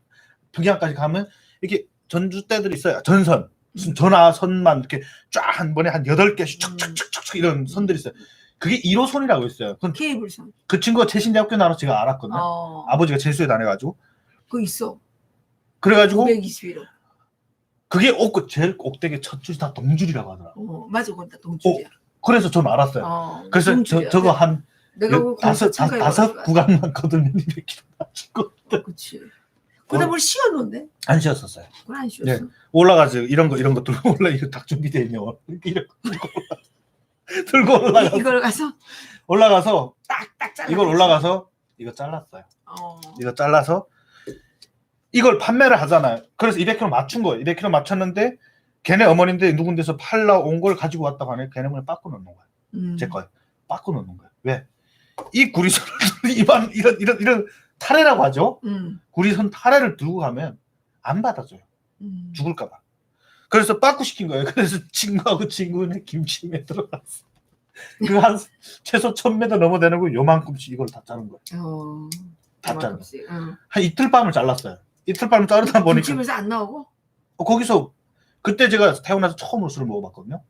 평양까지 가면 이렇게 전주대들이 있어요. 전선. 무슨 전화선만 이렇게 쫙 한 번에 한 8개씩 척척척척 이런 선들이 있어요. 그게 1호선이라고 있어요. 케이블선. 그 친구가 재신대학교 나와서 제가 알았거든요. 아버지가 재수에 다녀가지고. 그거 있어. 그래가지고 521호. 그게 제일 꼭대기 첫 줄이 다 동줄이라고 하더라고요. 맞아, 그건 다 동줄이야. 그래서 전 알았어요. 그래서 저거 한 다섯 구간만 거들면 200km 맞고. 그렇지. 그러다 뭘 씌웠는데? 안 씌웠었어요. 그건 안 씌웠어. 네. 올라가서 이런 거 들고 올라 이거 딱 준비되어 있냐 이런 거 들고 올라가서 이걸 가서 올라가서 딱딱 잘라. 이걸 올라가서 이거 잘랐어요. 이거 잘라서 이걸 판매를 하잖아요. 그래서 200kg 맞춘 거예요. 200kg 맞췄는데 걔네 어머니인데 누군 데서 팔라 온 걸 가지고 왔다고 하네. 걔네 문에 빠꾸 넣는 거예요. 제 거예요. 빠꾸 넣는 거예요. 왜? 이 구리선을 이런 탈해라고 하죠. 구리선 탈해를 들고 가면 안 받아줘요. 죽을까봐. 그래서 빠꾸 시킨 거예요. 그래서 친구하고 친구는 김치에 들어갔어. 그 한 최소 1000m 넘어 되는 거 요만큼씩 이걸 다 자른 거예요. 다 자른 거예요. 한 이틀 밤을 잘랐어요. 이틀 밤을 자르다 보니까 김치에서 안 나오고? 거기서 그때 제가 태어나서 처음으로 술을 먹어봤거든요.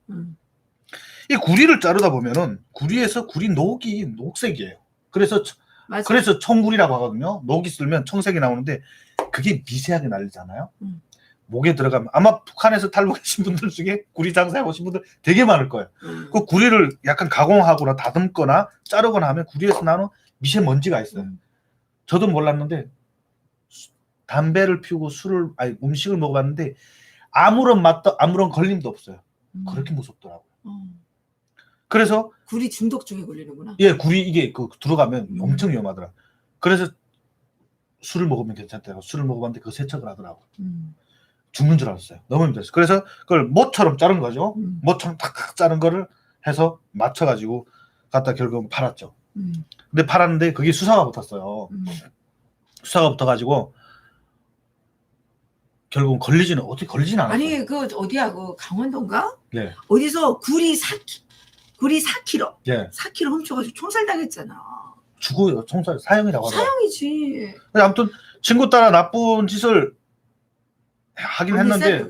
이 구리를 자르다 보면은 구리에서 구리 녹이 녹색이에요. 그래서 청구리라고 하거든요. 녹이 쓸면 청색이 나오는데 그게 미세하게 날리잖아요. 목에 들어가면 아마 북한에서 탈북하신 분들 중에 구리 장사해 보신 분들 되게 많을 거예요. 그 구리를 약간 가공하거나 다듬거나 자르거나 하면 구리에서 나오는 미세먼지가 있어요. 저도 몰랐는데 담배를 피우고 음식을 먹어봤는데 아무런 맛도 아무런 걸림도 없어요. 그렇게 무섭더라고요. 그래서 구리 중독증에 걸리는구나. 예, 구리 이게 들어가면 엄청 위험하더라. 그래서 술을 먹으면 괜찮다고 술을 먹어봤는데 그 세척을 하더라고. 죽는 줄 알았어요. 너무 힘들었어요. 그래서 그걸 모처럼 자른 거죠. 모처럼 탁탁 자른 거를 해서 맞춰가지고 갖다 결국 팔았죠. 근데 팔았는데 그게 수사가 붙었어요. 수사가 붙어가지고 결국은 어떻게 걸리지는 않았어요. 아니 그 어디야 그 강원도인가? 네. 어디서 불이 4kg. 예. 4kg 훔쳐가지고 총살당했잖아. 죽어요. 총살 사형이라고 하더라고요. 사형이지. 아무튼 친구 따라 나쁜 짓을 하긴 했는데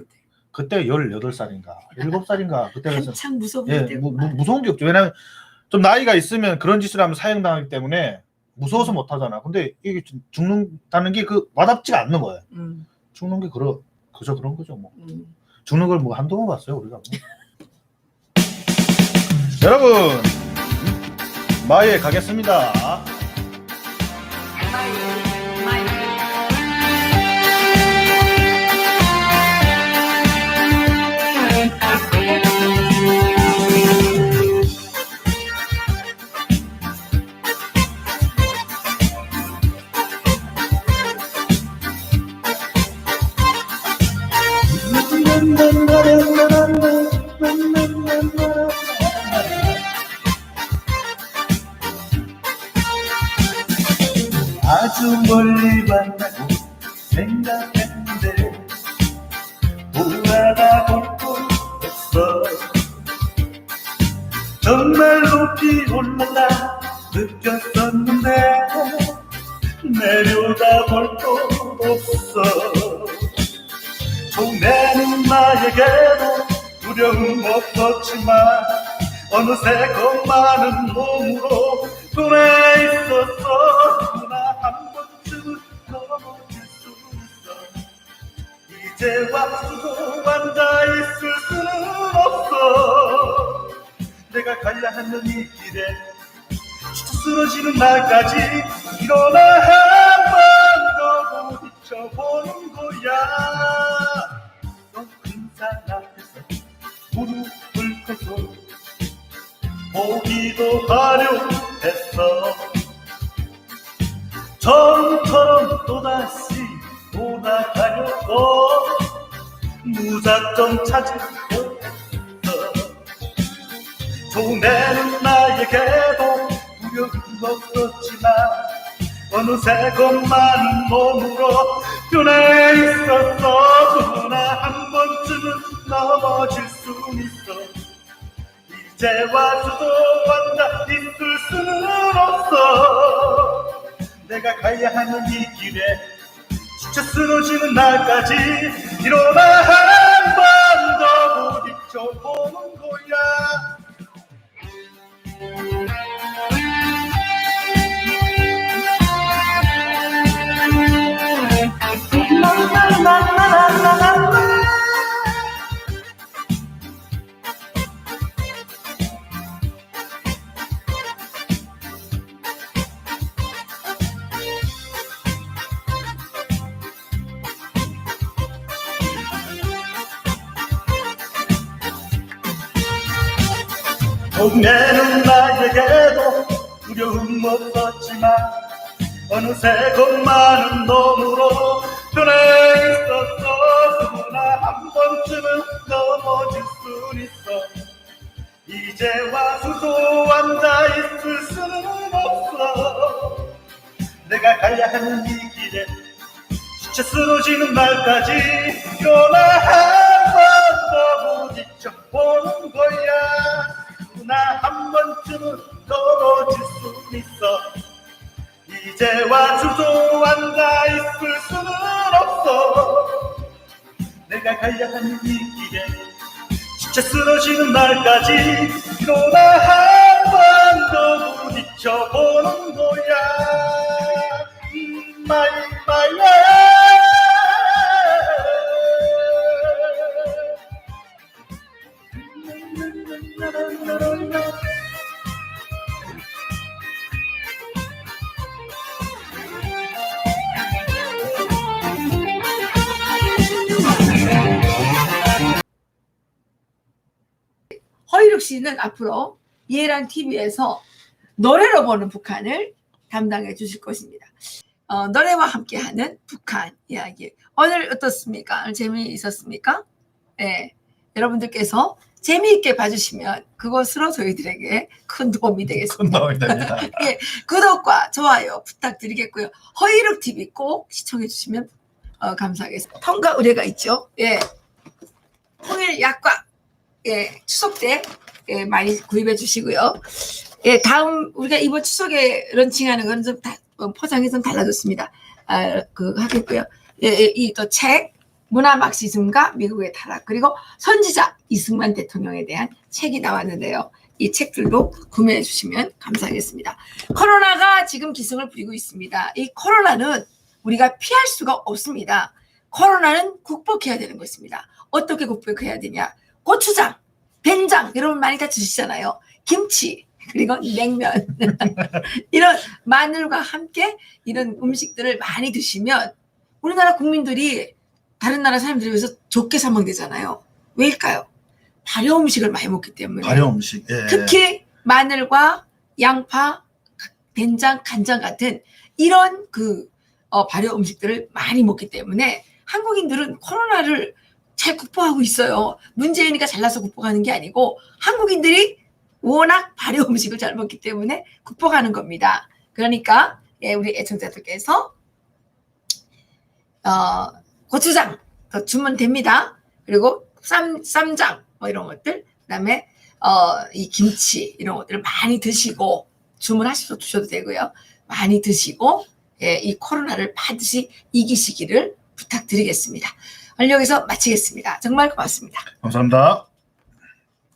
그때 18살인가 7살인가 그때 한창 무서운 예, 무서운 게 없죠. 왜냐하면 좀 나이가 있으면 그런 짓을 하면 사형당하기 때문에 무서워서 못 하잖아. 근데 이게 죽는다는 게 그 와닿지가 않는 거예요. 죽는 게 그저 그런 거죠. 뭐. 죽는 걸 뭐 한두 번 봤어요 우리가. 뭐. 여러분 마에 가겠습니다. 아주 멀리 만나고 생각했는데 올라가 볼 곳 없어. 정말 높이 올라가 느꼈었는데 내려다 볼 곳 없어. 동네는 나에게도 두려움 없었지만 어느새 겁많은 몸으로 손에 있었어. 누나 한 번쯤은 넘어질 수 있어. 이제 와서도 앉아있을 수는 없어. 내가 가야 하는 이 길에 주저 쓰러지는 날까지 일어나 한 번 더 부딪혀보는 거야. 너 인사 앞에서 무릎을 꿇고 보기도 하려했어. 처음처럼 또다시 돌아가려고 무작정 찾으려 했어. 동네는 나에게도 두려움 없었지만 어느새 겁많은 몸으로 변해 있었어. 누나 한 번쯤은 넘어질 수 있어. 이제 와서도 앉아 있을 수는 없어. 내가 가야 하는 이 길에 지쳐 쓰러지는 날까지 일어나 한 번 더 부딪혀보는 거야. 동네는 나에게도 두려움 없었지만 어느새 겁많은 놈으로 변해 있었어. 누나 한 번쯤은 넘어질 순 있어. 이제 와서도 앉아있을 수는 없어. 내가 가야 하는 이 길에 지쳐 쓰러지는 날까지 일어나 한 번 더 부딪혀보는 거야. 나 한 번쯤은 떨어질 수 있어. 이제 와서도 앉아있을 수는 없어. 내가 가야 하는 이 길에 지쳐 쓰러지는 날까지 일어나 한 번 더 부딪혀보는 거야. 마이마이야. 허이룩 씨는 앞으로 예란 TV에서 노래로 보는 북한을 담당해 주실 것입니다. 노래와 함께하는 북한 이야기. 오늘 어떻습니까? 오늘 재미있었습니까? 네. 여러분들께서 재미있게 봐주시면 그것으로 저희들에게 큰 도움이 되겠습니다. 큰 도움이 됩니다. 예, 구독과 좋아요 부탁드리겠고요. 허이룩 TV 꼭 시청해 주시면 감사하겠습니다. 통과 의뢰가 있죠. 예, 통일 약과 추석 때 많이 구입해 주시고요. 다음 우리가 이번 추석에 런칭하는 건 좀 포장이 좀 달라졌습니다. 하겠고요. 이 또 책 문화 막시즘과 미국의 타락, 그리고 선지자 이승만 대통령에 대한 책이 나왔는데요. 이 책들도 구매해 주시면 감사하겠습니다. 코로나가 지금 기승을 부리고 있습니다. 이 코로나는 우리가 피할 수가 없습니다. 코로나는 극복해야 되는 것입니다. 어떻게 극복해야 되냐? 고추장, 된장, 여러분 많이 다 드시잖아요. 김치, 그리고 냉면 이런 마늘과 함께 이런 음식들을 많이 드시면 우리나라 국민들이 다른 나라 사람들에 비해서 적게 사망되잖아요. 왜일까요? 발효 음식을 많이 먹기 때문에. 발효 음식. 예. 특히 마늘과 양파, 된장, 간장 같은 이런 발효 음식들을 많이 먹기 때문에 한국인들은 코로나를 잘 극복하고 있어요. 문재인이가 잘나서 극복하는 게 아니고 한국인들이 워낙 발효 음식을 잘 먹기 때문에 극복하는 겁니다. 그러니까 우리 애청자들께서 고추장 더 주면 됩니다. 그리고 쌈장 뭐 이런 것들, 그다음에 이 김치 이런 것들을 많이 드시고 주문하셔서 드셔도 되고요. 많이 드시고 이 코로나를 반드시 이기시기를 부탁드리겠습니다. 오늘 여기서 마치겠습니다. 정말 고맙습니다. 감사합니다.